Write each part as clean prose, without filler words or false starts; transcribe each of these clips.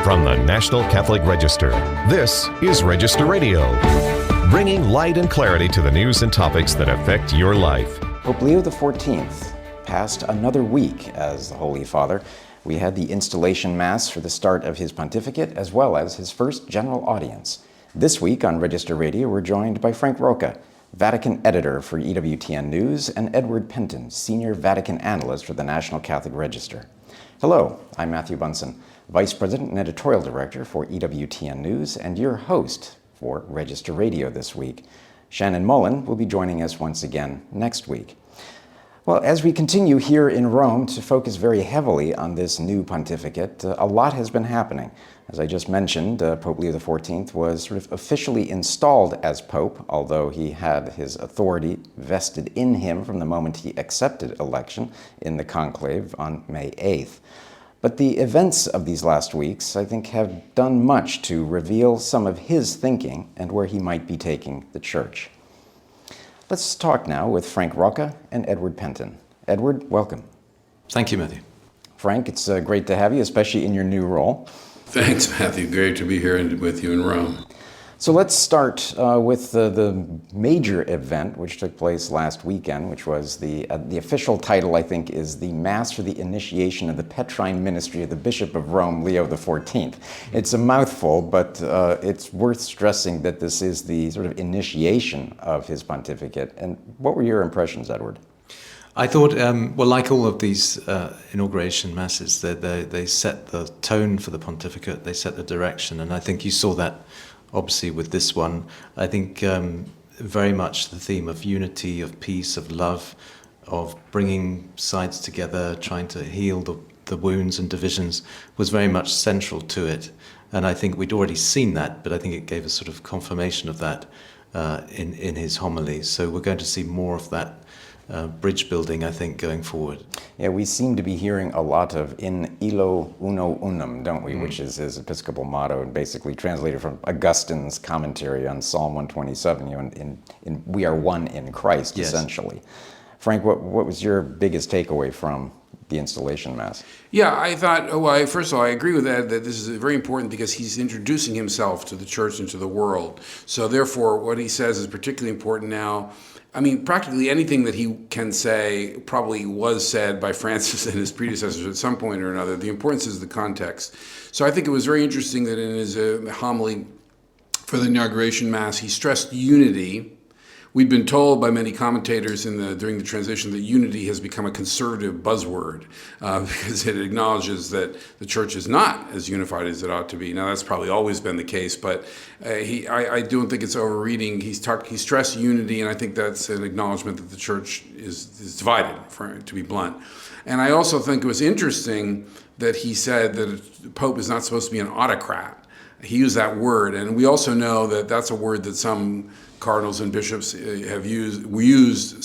From the National Catholic Register, this is Register Radio, bringing light and clarity to the news and topics that affect your life. Pope Leo XIV passed another week as the Holy Father. We had the installation Mass for the start of his pontificate, as well as his first general audience. This week on Register Radio, we're joined by Frank Rocca, Vatican editor for EWTN News, and Edward Pentin, senior Vatican analyst for the National Catholic Register. Hello, I'm Matthew Bunson, Vice President and Editorial Director for EWTN News, and your host for Register Radio this week. Shannon Mullen will be joining us once again next week. Well, as we continue here in Rome to focus very heavily on this new pontificate, a lot has been happening. As I just mentioned, Pope Leo XIV was sort of officially installed as Pope, although he had his authority vested in him from the moment he accepted election in the conclave on May 8th. But the events of these last weeks, I think, have done much to reveal some of his thinking and where he might be taking the Church. Let's talk now with Frank Rocca and Edward Pentin. Edward, welcome. Thank you, Matthew. Frank, it's great to have you, especially in your new role. Thanks, Matthew. Great to be here with you in Rome. So let's start with the major event which took place last weekend, which was the official title, I think, is the Mass for the Initiation of the Petrine Ministry of the Bishop of Rome, Leo XIV. It's a mouthful, but it's worth stressing that this is the sort of initiation of his pontificate. And what were your impressions, Edward? I thought, well, like all of these inauguration masses, they set the tone for the pontificate, they set the direction, and I think you saw that obviously with this one. I think very much the theme of unity, of peace, of love, of bringing sides together, trying to heal the wounds and divisions was very much central to it. And I think we'd already seen that, but I think it gave a sort of confirmation of that in his homily. So we're going to see more of that bridge building, I think, going forward. Yeah, we seem to be hearing a lot of in illo uno unum, don't we? Which is his episcopal motto, and basically translated from Augustine's commentary on Psalm 127. In we are one in Christ, yes. Essentially. Frank, what was your biggest takeaway from the installation Mass? Yeah, I thought, first of all, I agree with that this is very important because he's introducing himself to the Church and to the world. So therefore, what he says is particularly important now. I mean, practically anything that he can say probably was said by Francis and his predecessors at some point or another. The importance is the context. So I think it was very interesting that in his homily for the inauguration Mass, he stressed unity. We'd been told by many commentators during the transition that unity has become a conservative buzzword because it acknowledges that the Church is not as unified as it ought to be. Now, that's probably always been the case, but I don't think it's overreading. He stressed unity, and I think that's an acknowledgement that the Church is divided, to be blunt. And I also think it was interesting that he said that the Pope is not supposed to be an autocrat. He used that word, and we also know that that's a word that some cardinals and bishops have used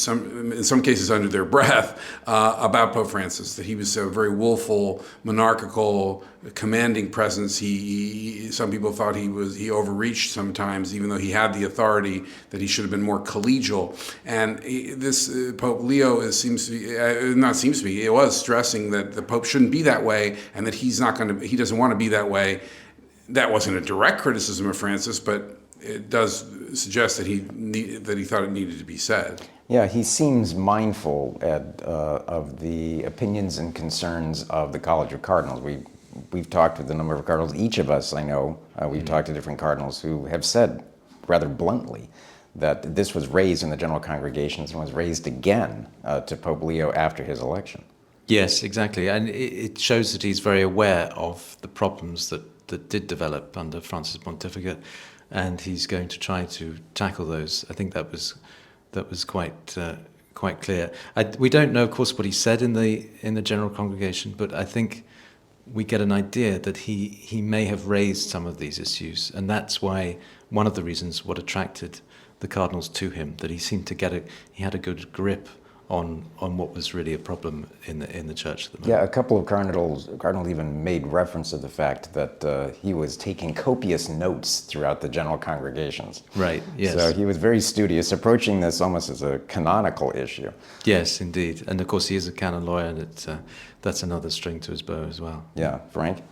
in some cases under their breath about Pope Francis, that he was a very willful, monarchical, commanding presence. Some people thought he overreached sometimes, even though he had the authority, that he should have been more collegial. And this Pope Leo was stressing that the Pope shouldn't be that way, and that he doesn't want to be that way. That wasn't a direct criticism of Francis, but it does suggest that he thought it needed to be said. Yeah, he seems mindful, Ed, of the opinions and concerns of the College of Cardinals. We've talked with a number of cardinals. Each of us, I know, we've talked to different cardinals who have said rather bluntly that this was raised in the general congregations and was raised again to Pope Leo after his election. Yes, exactly. And it shows that he's very aware of the problems that did develop under Francis' pontificate, and he's going to try to tackle those. I think that was quite clear. We don't know, of course, what he said in the general congregation, but I think we get an idea that he may have raised some of these issues, and that's why one of the reasons what attracted the cardinals to him, that he seemed to he had a good grip on what was really a problem in the church at the moment. Yeah, a couple of cardinals even made reference to the fact that he was taking copious notes throughout the general congregations. Right, yes. So he was very studious, approaching this almost as a canonical issue. Yes, indeed. And of course he is a canon lawyer, and that's another string to his bow as well. Yeah, Frank?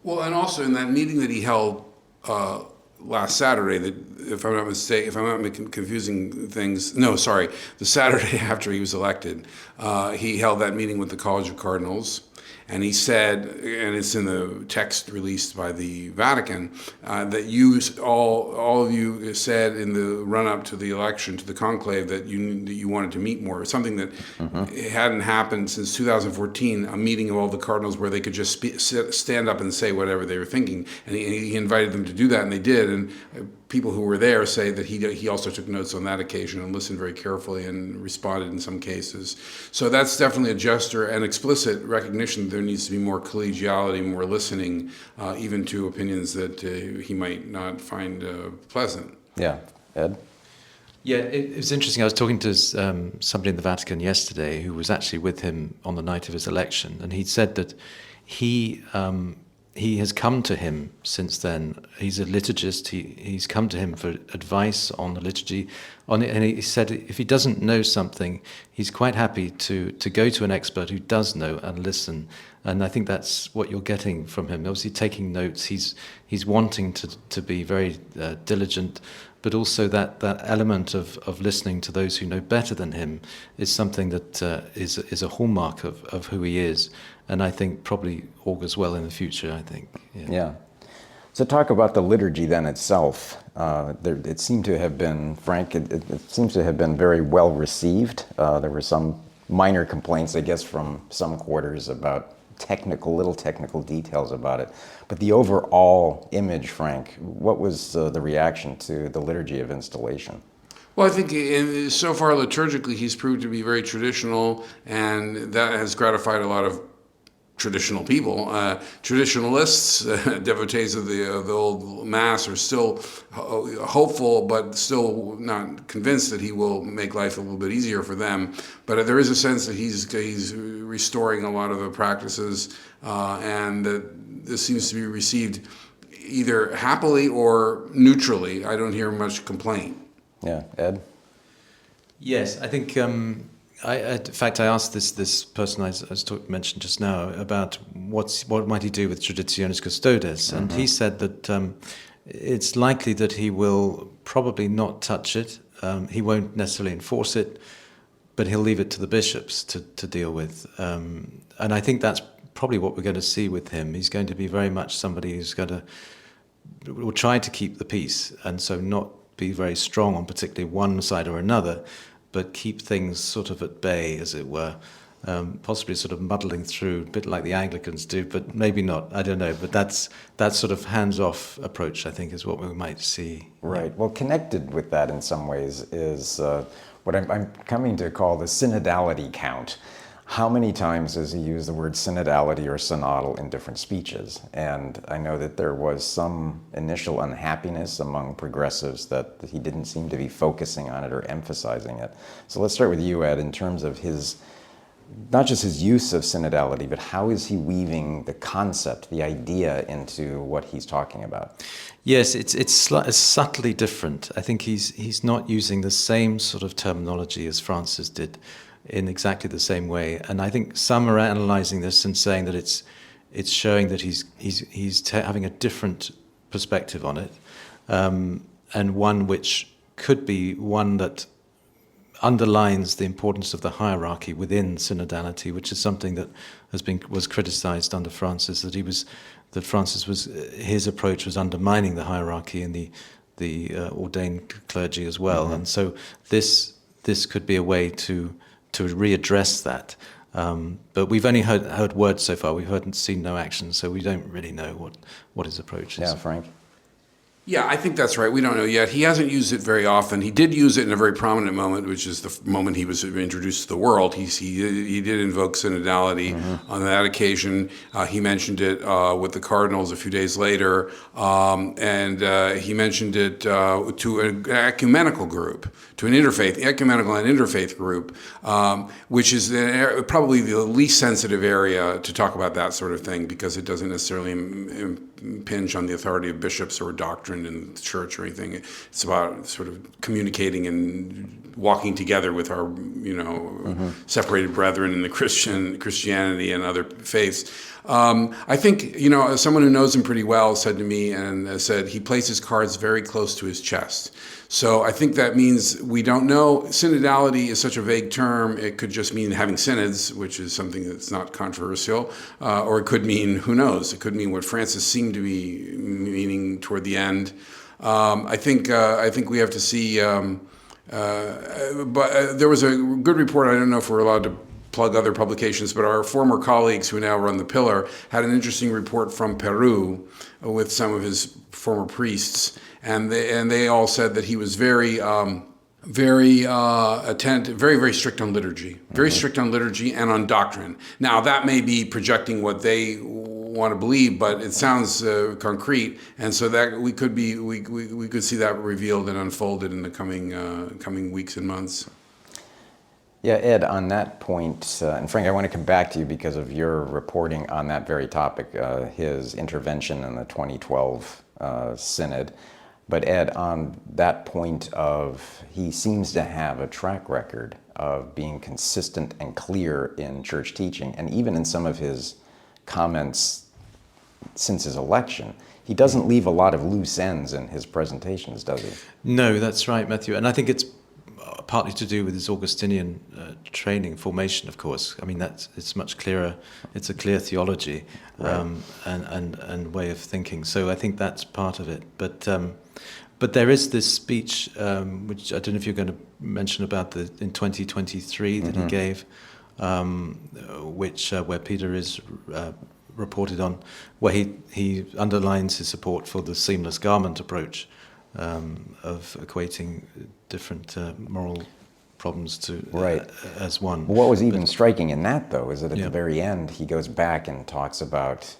Well, and also in that meeting that he held last Saturday, that if I'm not mistaken, if I'm not confusing things, no, sorry, the Saturday after he was elected, he held that meeting with the College of Cardinals. And he said, and it's in the text released by the Vatican, that you all of you said in the run-up to the election, to the conclave, that you wanted to meet more. Something that hadn't happened since 2014, a meeting of all the cardinals where they could just stand up and say whatever they were thinking. And he invited them to do that, and they did. And people who were there say that he also took notes on that occasion and listened very carefully and responded in some cases. So that's definitely a gesture and explicit recognition that there needs to be more collegiality, more listening, even to opinions that he might not find pleasant. Yeah. Ed? Yeah, it was interesting. I was talking to somebody in the Vatican yesterday who was actually with him on the night of his election, and he said that he has come to him since then. He's a liturgist. He's come to him for advice on the liturgy. And he said if he doesn't know something, he's quite happy to go to an expert who does know and listen. And I think that's what you're getting from him. Obviously, taking notes. He's wanting to be very diligent, but also that element of listening to those who know better than him is something that is a hallmark of who he is. And I think probably augurs well in the future, I think. Yeah. So talk about the liturgy then itself. It seemed to have been, Frank, it seems to have been very well received. There were some minor complaints, I guess, from some quarters about little technical details about it. But the overall image, Frank, what was the reaction to the liturgy of installation? Well, I think so far liturgically he's proved to be very traditional, and that has gratified a lot of traditional people. Traditionalists, devotees of the old Mass, are still hopeful, but still not convinced that he will make life a little bit easier for them. But there is a sense that he's restoring a lot of the practices, and that this seems to be received either happily or neutrally. I don't hear much complaint. Yeah, Ed? Yes, I think... in fact, I asked this person I mentioned just now about what might he do with Traditionis Custodes, and he said that it's likely that he will probably not touch it. He won't necessarily enforce it, but he'll leave it to the bishops to deal with. And I think that's probably what we're going to see with him. He's going to be very much somebody who's will try to keep the peace, and so not be very strong on particularly one side or another, but keep things sort of at bay, as it were, possibly sort of muddling through, a bit like the Anglicans do, but maybe not, I don't know. But that sort of hands-off approach, I think, is what we might see. Right. Well, connected with that in some ways is what I'm coming to call the synodality count. How many times has he used the word synodality or synodal in different speeches? And I know that there was some initial unhappiness among progressives that he didn't seem to be focusing on it or emphasizing it. So let's start with you, Ed, in terms of not just his use of synodality, but how is he weaving the concept, the idea, into what he's talking about? Yes, it's subtly different. I think he's not using the same sort of terminology as Francis did in exactly the same way. And I think some are analyzing this and saying that it's showing that he's having a different perspective on it, and one which could be one that underlines the importance of the hierarchy within synodality, which is something that was criticized under Francis, his approach was undermining the hierarchy and the ordained clergy as well. And so this could be a way to readdress that. But we've only heard words so far. We've seen no action, so we don't really know what his approach is. Yeah, Frank? Yeah, I think that's right. We don't know yet. He hasn't used it very often. He did use it in a very prominent moment, which is the moment he was introduced to the world. He did invoke synodality on that occasion. He mentioned it with the cardinals a few days later, and he mentioned it to an ecumenical group, to an ecumenical and interfaith group, which is probably the least sensitive area to talk about that sort of thing, because it doesn't necessarily impinge on the authority of bishops or doctrine in the church or anything. It's about sort of communicating and walking together with our, separated brethren in the Christianity and other faiths. I think, someone who knows him pretty well said to me and said he plays his cards very close to his chest. So I think that means we don't know. Synodality is such a vague term. It could just mean having synods, which is something that's not controversial, or it could mean, who knows? It could mean what Francis seemed to be meaning toward the end. I think we have to see. But there was a good report. I don't know if we're allowed to plug other publications, but our former colleagues who now run the Pillar had an interesting report from Peru with some of his former priests, and they all said that he was very attentive, very strict on liturgy, very strict on liturgy and on doctrine. Now that may be projecting what they want to believe, but it sounds concrete, and so that we could see that revealed and unfolded in the coming weeks and months. Yeah, Ed, on that point, and Frank, I want to come back to you because of your reporting on that very topic, his intervention in the 2012 synod. But Ed, on that point of he seems to have a track record of being consistent and clear in church teaching, and even in some of his comments since his election, he doesn't leave a lot of loose ends in his presentations, does he? No, that's right, Matthew. And I think it's partly to do with his Augustinian training, formation, of course. I mean, it's much clearer. It's a clear theology, right. and way of thinking. So I think that's part of it. But there is this speech, which I don't know if you're going to mention about in 2023 that he gave, where Peter is reported on, where he underlines his support for the seamless garment approach of equating different moral problems to as one. What was even striking in that, though, is that at the very end he goes back and talks about,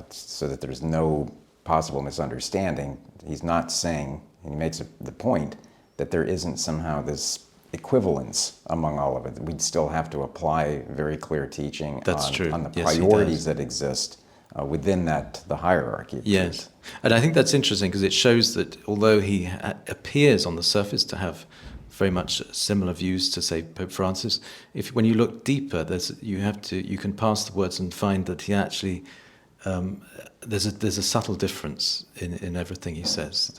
so that there's no possible misunderstanding, he's not saying, and he makes the point, that there isn't somehow this equivalence among all of it. We'd still have to apply very clear teaching on the priorities that exist within the hierarchy. Yes, and I think that's interesting because it shows that although he appears on the surface to have very much similar views to, say, Pope Francis, when you look deeper, you can pass the words and find that he actually there's a subtle difference in everything he says,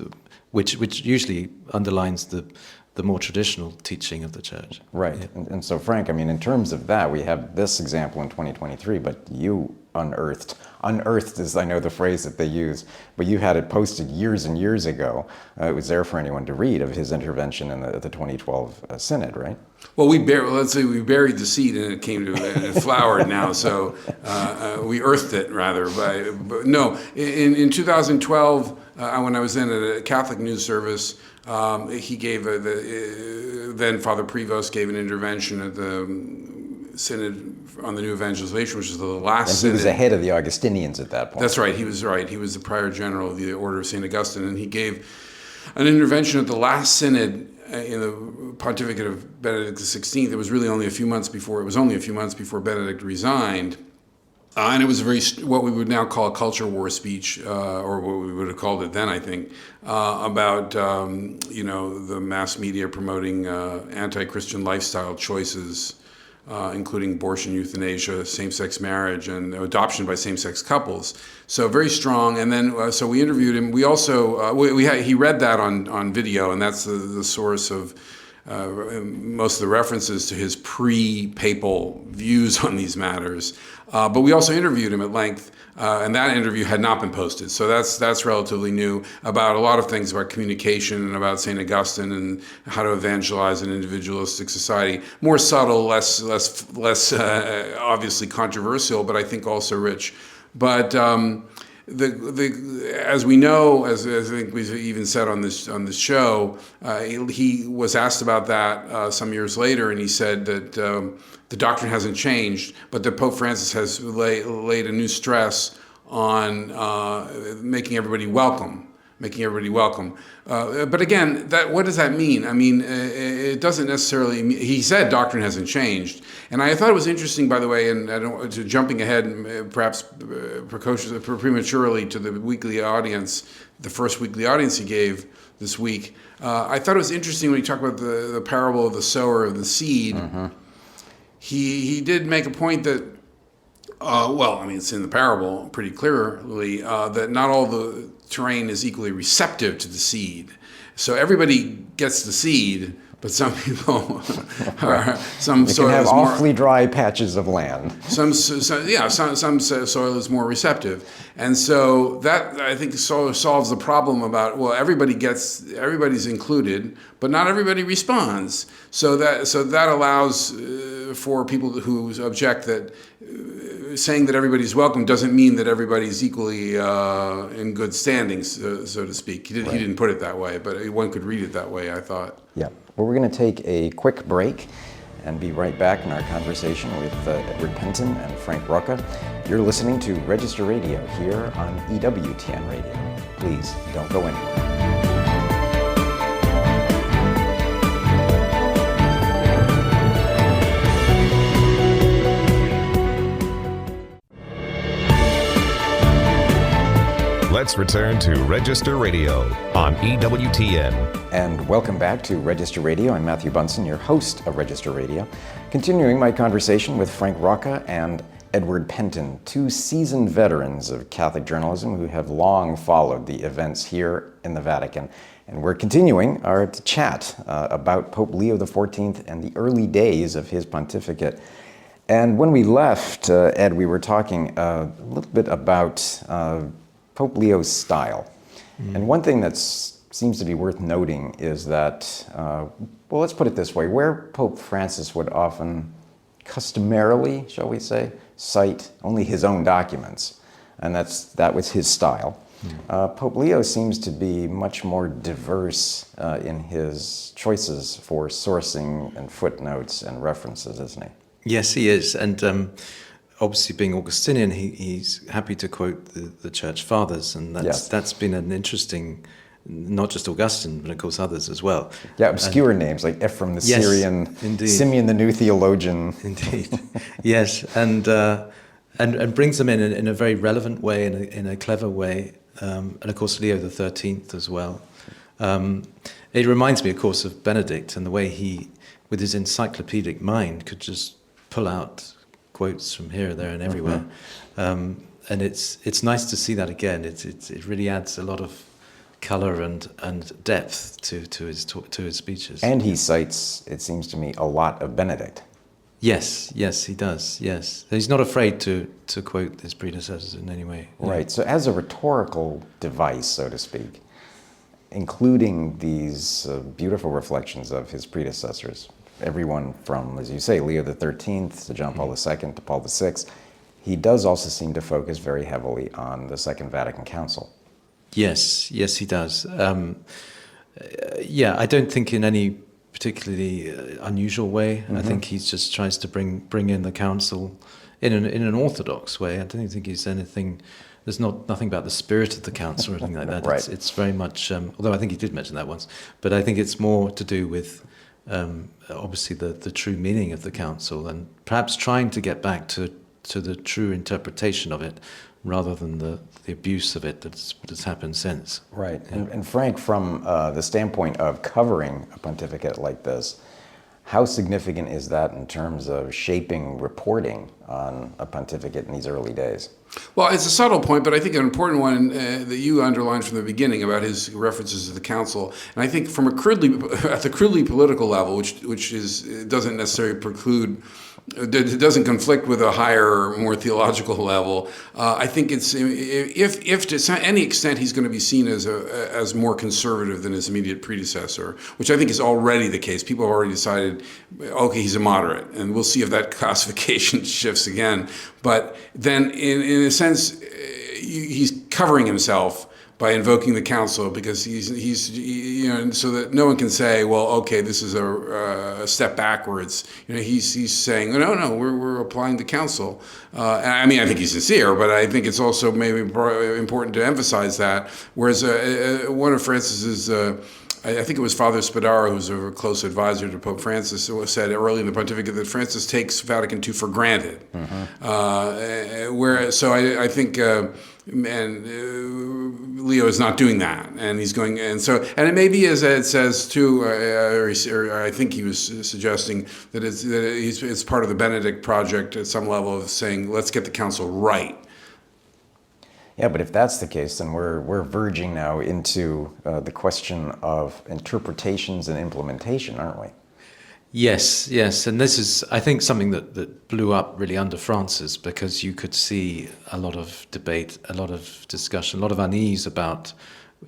which usually underlines the more traditional teaching of the Church. Right, yeah. And so Frank, I mean, in terms of that, we have this example in 2023, but you unearthed is, I know, the phrase that they use, but you had it posted years and years ago. It was there for anyone to read, of his intervention in the 2012 synod, right? Well, we buried the seed and it came to it flowered now, so we earthed it rather. But no, in 2012, when I was in a Catholic news service, he gave then Father Prevost gave an intervention at the synod on the new evangelization, which is the last synod. And he was ahead of the Augustinians at that point. That's right. He was right. He was the prior general of the Order of St. Augustine, and he gave an intervention at the last synod in the Pontificate of Benedict XVI. It was really only a few months before. It was only a few months before Benedict resigned. And it was what we would now call a culture war speech, or what we would have called it then, I think, about the mass media promoting anti-Christian lifestyle choices, including abortion, euthanasia, same-sex marriage, and adoption by same-sex couples. So very strong. And then so we interviewed him. We also he read that on video, and that's the source of most of the references to his pre-papal views on these matters. But we also interviewed him at length, and that interview had not been posted. So that's relatively new, about a lot of things about communication and about St. Augustine and how to evangelize an individualistic society. More subtle, less obviously controversial, but I think also rich. But as we know, as I think we've even said on this show, he was asked about that some years later, and he said that the doctrine hasn't changed, but that Pope Francis has laid a new stress on making everybody welcome. making everybody welcome. But again, what does that mean? I mean, it doesn't necessarily mean, he said doctrine hasn't changed. And I thought it was interesting, by the way, and I don't to jumping ahead, perhaps prematurely to the weekly audience, the first weekly audience he gave this week. I thought it was interesting when he talked about the parable of the sower of the seed. Mm-hmm. He did make a point that, it's in the parable pretty clearly, that not all the terrain is equally receptive to the seed. So everybody gets the seed, but some people some soil can have is awfully dry patches of land. Some soil is more receptive, and so that I think solves the problem about everybody's included, but not everybody responds. So that allows for people who object that saying that everybody's welcome doesn't mean that everybody's equally in good standing, so to speak. He didn't put it that way, but one could read it that way, I thought. Yeah. Well, we're going to take a quick break and be right back in our conversation with Edward Pentin and Frank Rocca. You're listening to Register Radio here on EWTN Radio. Please don't go anywhere. Let's return to Register Radio on EWTN. And welcome back to Register Radio. I'm Matthew Bunson, your host of Register Radio, continuing my conversation with Frank Rocca and Edward Pentin, two seasoned veterans of Catholic journalism who have long followed the events here in the Vatican. And we're continuing our chat about Pope Leo XIV and the early days of his pontificate. And when we left, Ed, we were talking a little bit about Pope Leo's style. And one thing that seems to be worth noting is that, let's put it this way, where Pope Francis would often customarily, shall we say, cite only his own documents, and that was his style. Pope Leo seems to be much more diverse in his choices for sourcing and footnotes and references, isn't he? Yes, he is, and obviously, being Augustinian, he's happy to quote the Church Fathers, and that's been an interesting, not just Augustine, but of course others as well. Yeah, obscure names like Ephraim the Syrian, indeed. Simeon the New Theologian. Indeed, yes, and brings them in a very relevant way, in a clever way, and of course Leo XIII as well. It reminds me, of course, of Benedict and the way he, with his encyclopedic mind, could just pull out quotes from here, there, and everywhere, and it's nice to see that again. It really adds a lot of color and depth to his speeches. And he cites, it seems to me, a lot of Benedict. Yes, he does. Yes, he's not afraid to quote his predecessors in any way. Right. So, as a rhetorical device, so to speak, including these beautiful reflections of his predecessors. Everyone from, as you say, Leo XIII to John Paul II to Paul VI, he does also seem to focus very heavily on the Second Vatican Council. Yes, he does. I don't think in any particularly unusual way. I think he just tries to bring in the council in an orthodox way. I don't think he's anything. There's nothing about the spirit of the council or anything like that. Right. It's very much, although I think he did mention that once, but I think it's more to do with obviously the true meaning of the council, and perhaps trying to get back to the true interpretation of it, rather than the abuse of it that's happened since. Right. Yeah. And Frank, from the standpoint of covering a pontificate like this, how significant is that in terms of shaping reporting on a pontificate in these early days? Well, it's a subtle point, but I think an important one that you underlined from the beginning about his references to the council. And I think from at the crudely political level, which doesn't necessarily preclude, it doesn't conflict with a higher, more theological level. I think it's if to any extent he's going to be seen as more conservative than his immediate predecessor, which I think is already the case. People have already decided, okay, he's a moderate, and we'll see if that classification shifts again. But then, in a sense, he's covering himself by invoking the council, because so that no one can say, well, okay, this is a step backwards. He's saying, no, we're applying the council. I mean, I think he's sincere, but I think it's also maybe important to emphasize that. Whereas one of Francis's, I think it was Father Spadaro, who's a close advisor to Pope Francis, said early in the Pontificate that Francis takes Vatican II for granted. So I think, Leo is not doing that, and he's going, and it may be, as Ed says too, or I think he was suggesting that it's part of the Benedict project at some level of saying, let's get the council right. Yeah, but if that's the case, then we're verging now into the question of interpretations and implementation, aren't we? Yes, and this is, I think, something that blew up really under Francis, because you could see a lot of debate, a lot of discussion, a lot of unease about,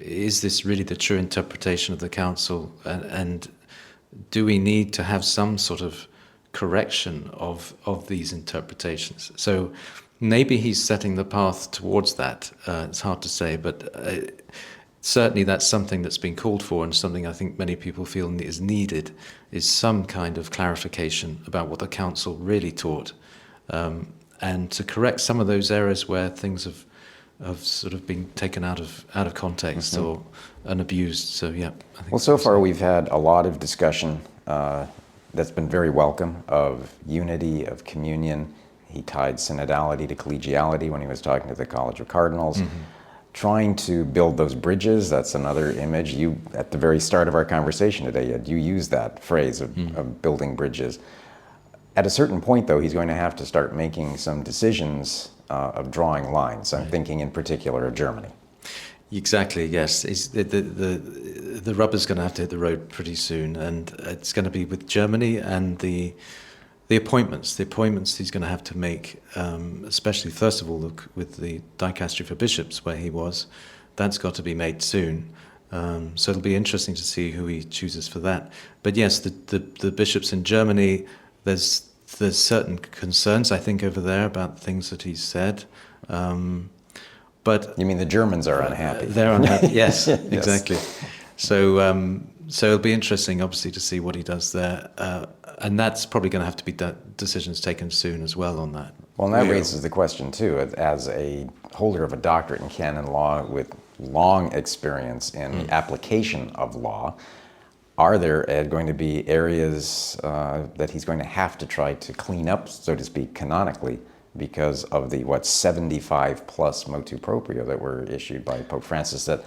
is this really the true interpretation of the council, and do we need to have some sort of correction of these interpretations? So maybe he's setting the path towards that. It's hard to say, but certainly that's something that's been called for, and something I think many people feel is needed, is some kind of clarification about what the council really taught, and to correct some of those errors where things have sort of been taken out of context or and abused. So yeah, I think. Well, so far we've had a lot of discussion that's been very welcome, of unity, of communion. He tied synodality to collegiality when he was talking to the College of Cardinals. Trying to build those bridges, that's another image. You, at the very start of our conversation today, you used that phrase of building bridges. At a certain point, though, he's going to have to start making some decisions of drawing lines. I'm thinking in particular of Germany. Exactly, yes. The rubber's going to have to hit the road pretty soon, and it's going to be with Germany and the appointments he's going to have to make, especially first of all with the dicastery for bishops where he was, that's got to be made soon. So it'll be interesting to see who he chooses for that. But yes, the bishops in Germany, there's certain concerns I think over there about things that he's said. But you mean the Germans are unhappy? They're unhappy. Yes, yes. Exactly. So it'll be interesting, obviously, to see what he does there. And that's probably going to have to be decisions taken soon as well on that. Well, and that raises the question, too, as a holder of a doctorate in canon law with long experience in the application of law, are there going to be areas that he's going to have to try to clean up, so to speak, canonically, because of the, 75 plus motu proprio that were issued by Pope Francis that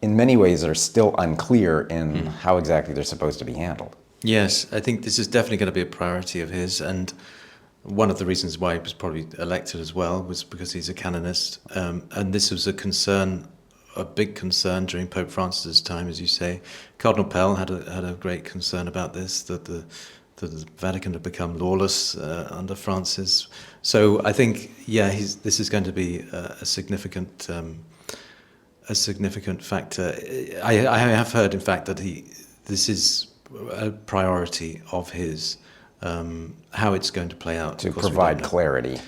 in many ways are still unclear in how exactly they're supposed to be handled? Yes, I think this is definitely going to be a priority of his, and one of the reasons why he was probably elected as well was because he's a canonist, and this was a big concern during Pope Francis's time, as you say. Cardinal Pell had a great concern about this, that the Vatican had become lawless under Francis. So I think, this is going to be a significant factor. I have heard, in fact, that this is a priority of his, how it's going to play out. To provide clarity.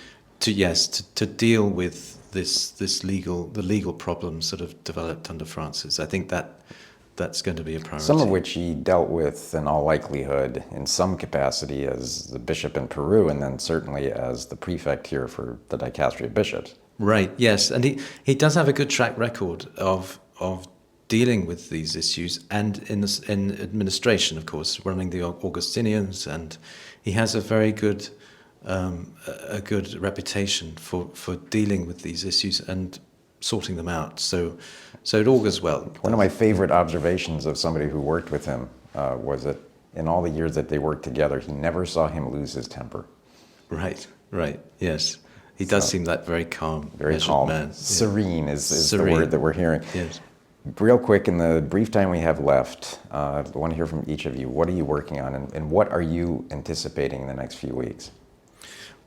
To deal with the legal problems that have developed under Francis. I think that's going to be a priority. Some of which he dealt with, in all likelihood, in some capacity as the bishop in Peru, and then certainly as the prefect here for the dicastery of bishops. Right, yes. And he does have a good track record of dealing with these issues, and in administration, of course, running the Augustinians, and he has a very good reputation for dealing with these issues and sorting them out. So it all goes well. One of my favorite observations of somebody who worked with him was that in all the years that they worked together, he never saw him lose his temper. Right, yes. He does seem that very calm, very calm man. Serene is Serene. The word that we're hearing. Yes. Real quick, in the brief time we have left, I want to hear from each of you. What are you working on, and what are you anticipating in the next few weeks?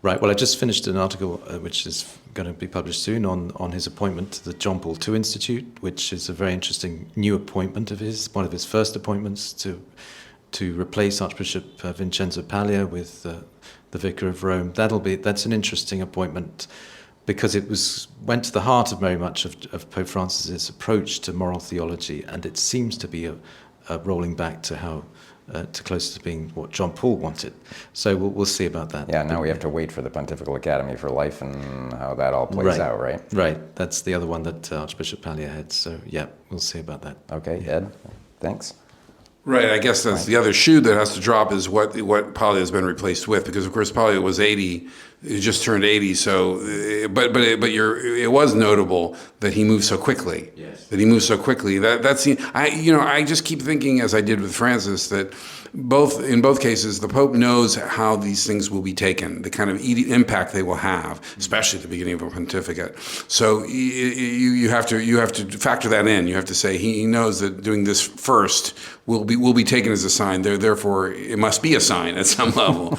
Right. Well, I just finished an article which is going to be published soon on his appointment to the John Paul II Institute, which is a very interesting new appointment of his, one of his first appointments to replace Archbishop Vincenzo Paglia with the Vicar of Rome. That's an interesting appointment, because it went to the heart of very much of Pope Francis's approach to moral theology, and it seems to be a rolling back to how to closer to being what John Paul wanted. So we'll see about that. Yeah, now we have to wait for the Pontifical Academy for Life and how that all plays out, right? Right. That's the other one that Archbishop Pallier heads. So yeah, we'll see about that. Okay, Ed, thanks. Right, I guess that's the other shoe that has to drop is what Pallier has been replaced with, because of course Pallier was 80, he just turned 80. So, it was notable that he moved so quickly. Yes. That he moved so quickly. I just keep thinking, as I did with Francis, that in both cases the Pope knows how these things will be taken, the kind of impact they will have, especially at the beginning of a pontificate. So you have to factor that in. You have to say he knows that doing this first will be taken as a sign. Therefore, it must be a sign at some level.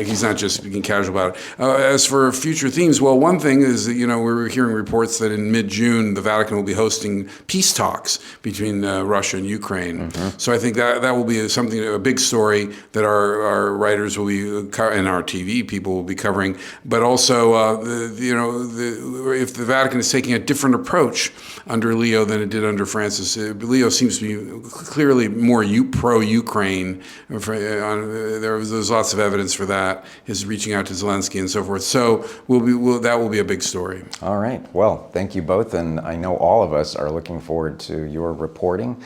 He's not just being casual about it. As for future themes, well, one thing is that, we're hearing reports that in mid-June the Vatican will be hosting peace talks between Russia and Ukraine. Mm-hmm. So I think that will be a big story that our writers will be and our TV people will be covering. But also, if the Vatican is taking a different approach under Leo than it did under Francis, Leo seems to be clearly more pro-Ukraine. There's lots of evidence for that. His reaching out to Zelensky and so forth. So that will be a big story. All right. Well, thank you both, and I know all of us are looking forward to your reporting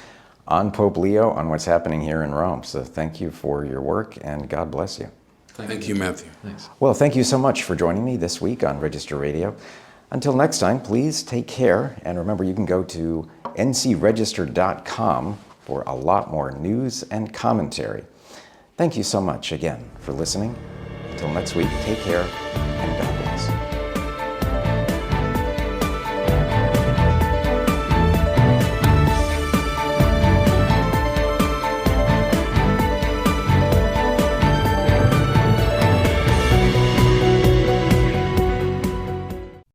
on Pope Leo, on what's happening here in Rome. So thank you for your work, and God bless you. Thank you, Matthew. Thanks. Well, thank you so much for joining me this week on Register Radio. Until next time, please take care, and remember you can go to ncregister.com for a lot more news and commentary. Thank you so much again for listening. Until next week, take care and God